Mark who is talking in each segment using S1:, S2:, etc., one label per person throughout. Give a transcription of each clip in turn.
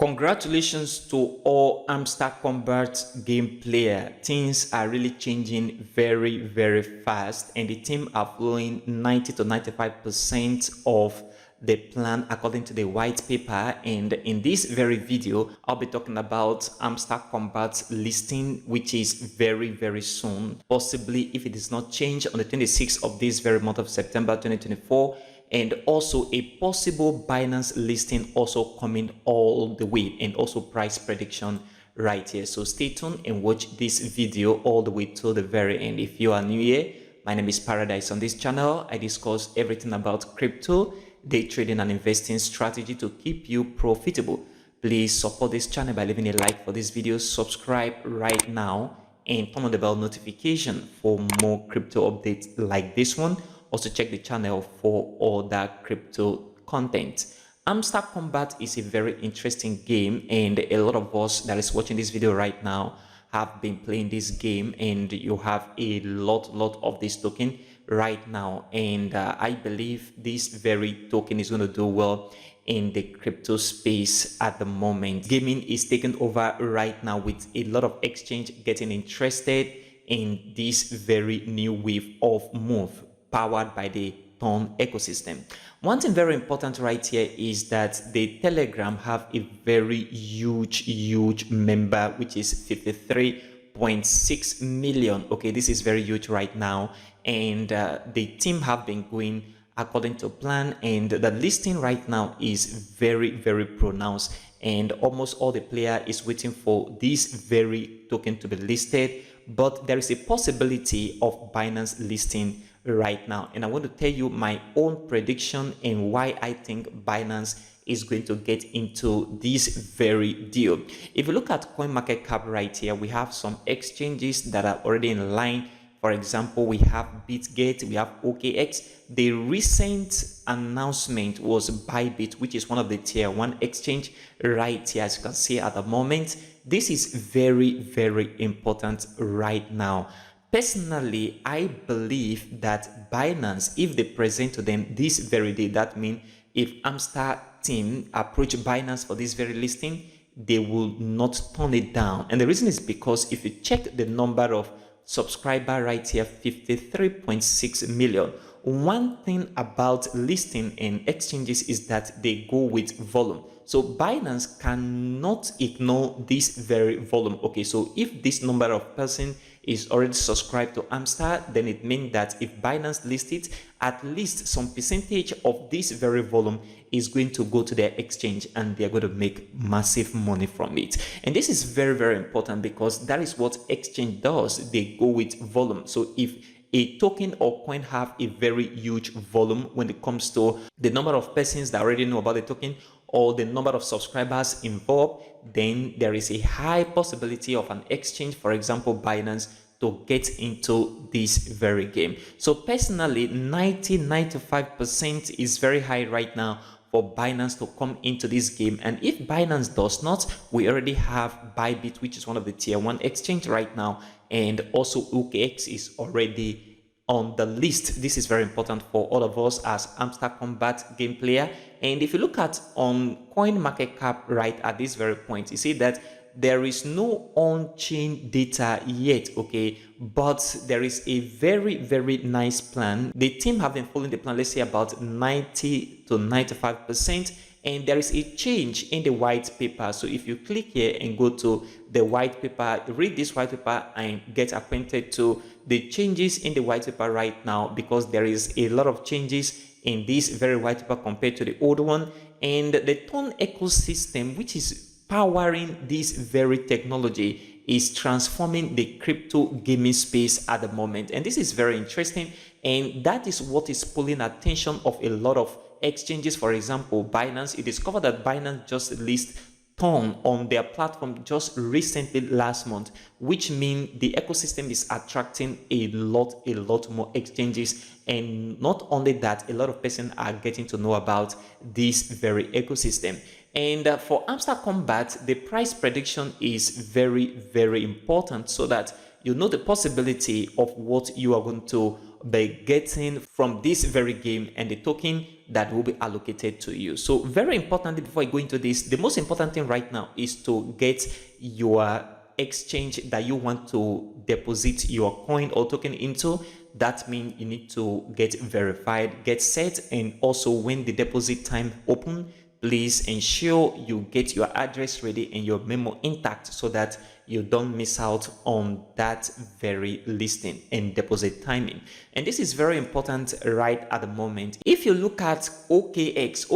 S1: Congratulations to all Hamster Kombat game player. Things are really changing very fast, and the team are following 90 to 95% of the plan according to the white paper. And in this very video, I'll be talking about Hamster Kombat's listing, which is very soon, possibly if it is not changed on the 26th of this very month of September 2024. And also a possible Binance listing also coming all the way, and also price prediction right here. So stay tuned and watch this video all the way till the very end. If you are new here, my name is Paradise. On this channel, I discuss everything about crypto, day trading and investing strategy to keep you profitable. Please support this channel by leaving a like for this video, subscribe right now, and turn on the bell notification for more crypto updates like this one. Also check the channel for all that crypto content. Hamster Kombat is a very interesting game, and a lot of us that is watching this video right now have been playing this game, and you have a lot of this token right now. And I believe this very token is going to do well in the crypto space at the moment. Gaming is taking over right now, with a lot of exchange getting interested in this very new wave of move powered by the Ton ecosystem. One thing very important right here is that the Telegram have a very huge member, which is 53.6 million. Okay, this is very huge right now, and the team have been going according to plan, and the listing right now is very pronounced, and almost all the player is waiting for this very token to be listed. But there is a possibility of Binance listing right now, and I want to tell you my own prediction and why I think Binance is going to get into this very deal. If you look at CoinMarketCap right here, we have some exchanges that are already in line. For example, we have Bitget, we have OKX. The recent announcement was Bybit, which is one of the tier 1 exchange right here, as you can see at the moment. This is very important right now. Personally, I believe that Binance, if they present to them this very day, that means if Hamster team approach Binance for this very listing, they will not turn it down. And the reason is because if you check the number of subscriber right here, 53.6 million. One thing about listing and exchanges is that they go with volume. So Binance cannot ignore this very volume. Okay, so if this number of person is already subscribed to Hamster, then it means that if Binance lists it, at least some percentage of this very volume is going to go to their exchange, and they're going to make massive money from it. And this is very important, because that is what exchange does. They go with volume. So if a token or coin have a very huge volume when it comes to the number of persons that already know about the token or the number of subscribers involved, then there is a high possibility of an exchange, for example Binance, to get into this very game. So personally, 95% is very high right now for Binance to come into this game. And if Binance does not, we already have Bybit, which is one of the tier 1 exchange right now, and also OKX is already on the list. This is very important for all of us as Hamster Kombat game player. And if you look at on CoinMarketCap right at this very point, you see that there is no on-chain data yet, okay, but there is a very nice plan. The team have been following the plan, let's say about 90 to 95%, and there is a change in the white paper. So if you click here and go to the white paper, read this white paper and get acquainted to the changes in the white paper right now, because there is a lot of changes in this very white paper compared to the old one. And the Ton ecosystem, which is powering this very technology, is transforming the crypto gaming space at the moment. And this is very interesting, and that is what is pulling attention of a lot of exchanges. For example, Binance, you discovered that Binance just listed Ton on their platform just recently last month, which means the ecosystem is attracting a lot more exchanges. And not only that, a lot of persons are getting to know about this very ecosystem. And for Hamster Kombat, the price prediction is very important, so that you know the possibility of what you are going to be getting from this very game and the token that will be allocated to you. So very importantly, before I go into this, the most important thing right now is to get your exchange that you want to deposit your coin or token into. That means you need to get verified, get set, and also when the deposit time open, please ensure you get your address ready and your memo intact so that you don't miss out on that very listing and deposit timing. And this is very important right at the moment. If you look at OKX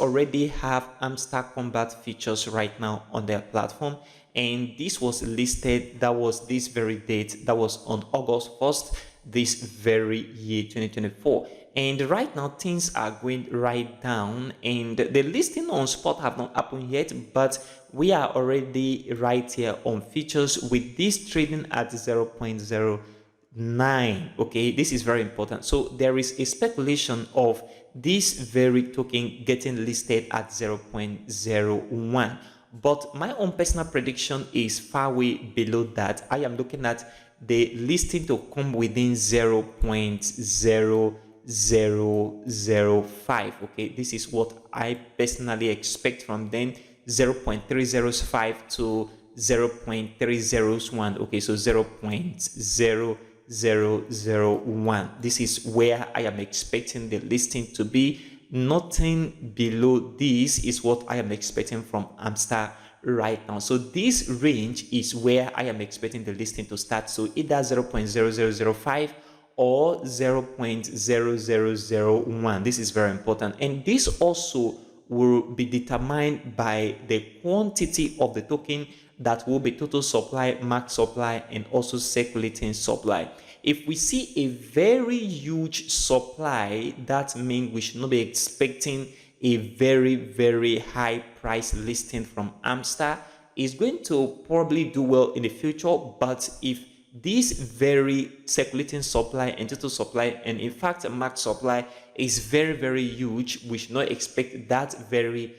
S1: already have Hamster Kombat features right now on their platform. And this was listed, that was this very date, that was on August 1st, this very year 2024. And right now things are going right down, and the listing on spot have not happened yet, but we are already right here on features with this trading at 0.09. okay, this is very important. So there is a speculation of this very token getting listed at 0.01, but my own personal prediction is far way below that. I am looking at the listing to come within 0.0005. okay, this is what I personally expect from then. 0.305 to 0.301. okay, so 0.0001. this is where I am expecting the listing to be. Nothing below this is what I am expecting from Hamster right now. So this range is where I am expecting the listing to start. So either 0.0005 or 0.0001. this is very important, and this also will be determined by the quantity of the token that will be total supply, max supply, and also circulating supply. If we see a very huge supply, that means we should not be expecting a very high price listing from Hamster. Is going to probably do well in the future, but if this very circulating supply and total supply, and in fact max supply, is very huge, we should not expect that very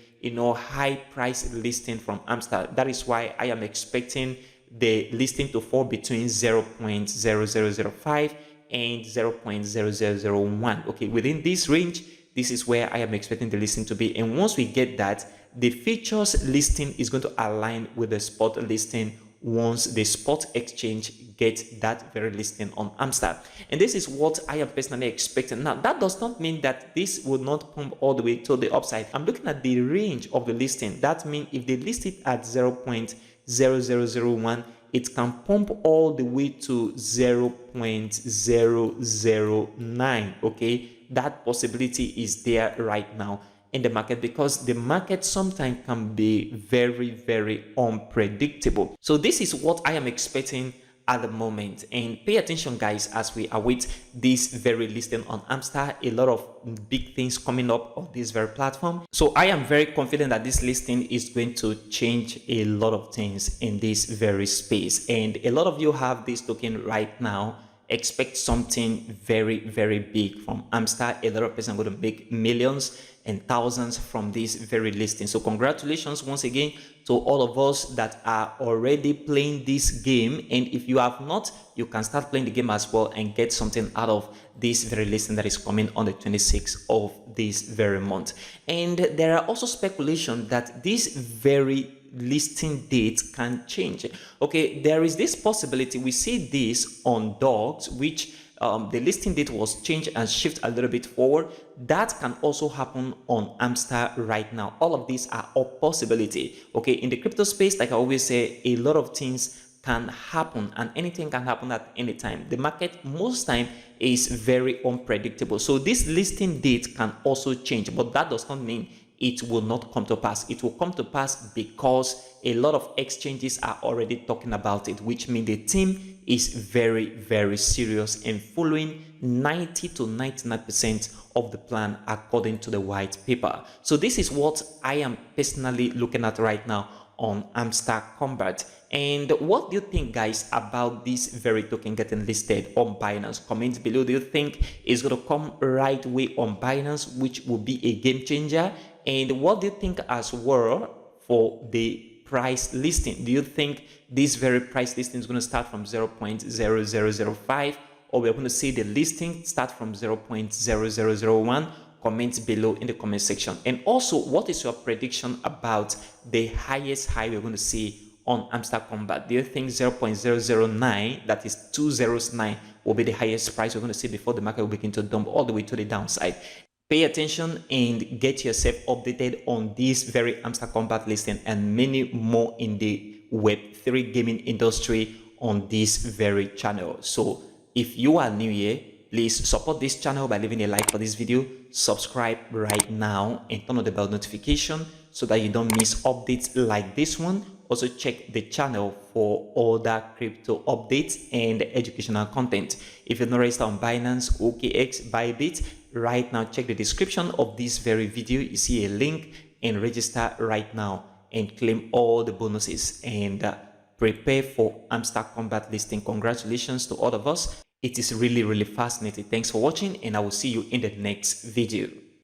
S1: high price listing from Hamster. That is why I am expecting the listing to fall between 0.0005 and 0.0001. okay, within this range, this is where I am expecting the listing to be. And once we get that, the features listing is going to align with the spot listing once the spot exchange gets that very listing on Hamster. And this is what I am personally expecting. Now, that does not mean that this will not pump all the way to the upside. I'm looking at the range of the listing. That means if they list it at 0.0001, it can pump all the way to 0.009. okay, that possibility is there right now in the market, because the market sometimes can be very unpredictable. So this is what I am expecting at the moment, and pay attention guys as we await this very listing on Hamster. A lot of big things coming up on this very platform, so I am very confident that this listing is going to change a lot of things in this very space. And a lot of you have this token right now. Expect something very big from Hamster. A lot of people are going to make millions and thousands from this very listing. So congratulations once again to all of us that are already playing this game, and if you have not, you can start playing the game as well and get something out of this very listing that is coming on the 26th of this very month. And there are also speculation that this very listing date can change. Okay, there is this possibility. We see this on dogs, which the listing date was changed and shift a little bit forward. That can also happen on Hamster right now. All of these are a possibility. Okay, in the crypto space, like I always say, a lot of things can happen and anything can happen at any time. The market most time is very unpredictable. So this listing date can also change, but that does not mean it will not come to pass. It will come to pass because a lot of exchanges are already talking about it, which means the team is very serious and following 90 to 99% of the plan according to the white paper. So this is what I am personally looking at right now on Hamster Kombat. And what do you think, guys, about this very token getting listed on Binance? Comment below. Do you think it's going to come right away on Binance, which will be a game changer? And what do you think as well for the price listing. Do you think this very price listing is going to start from 0.0005, or we're going to see the listing start from 0.0001? Comment below in the comment section. And also, what is your prediction about the highest high we're going to see on Hamster Kombat? Do you think 0.009, that is 209, will be the highest price we're going to see before the market will begin to dump all the way to the downside? Pay attention and get yourself updated on this very Hamster Kombat listing and many more in the Web3 gaming industry on this very channel. So if you are new here, please support this channel by leaving a like for this video, subscribe right now, and turn on the bell notification so that you don't miss updates like this one. Also check the channel for other crypto updates and educational content. If you're not registered on Binance, OKX, Bybit, right now check the description of this very video. You see a link, and register right now and claim all the bonuses and prepare for Hamster Kombat listing. Congratulations to all of us. It is really fascinating. Thanks for watching, and I will see you in the next video.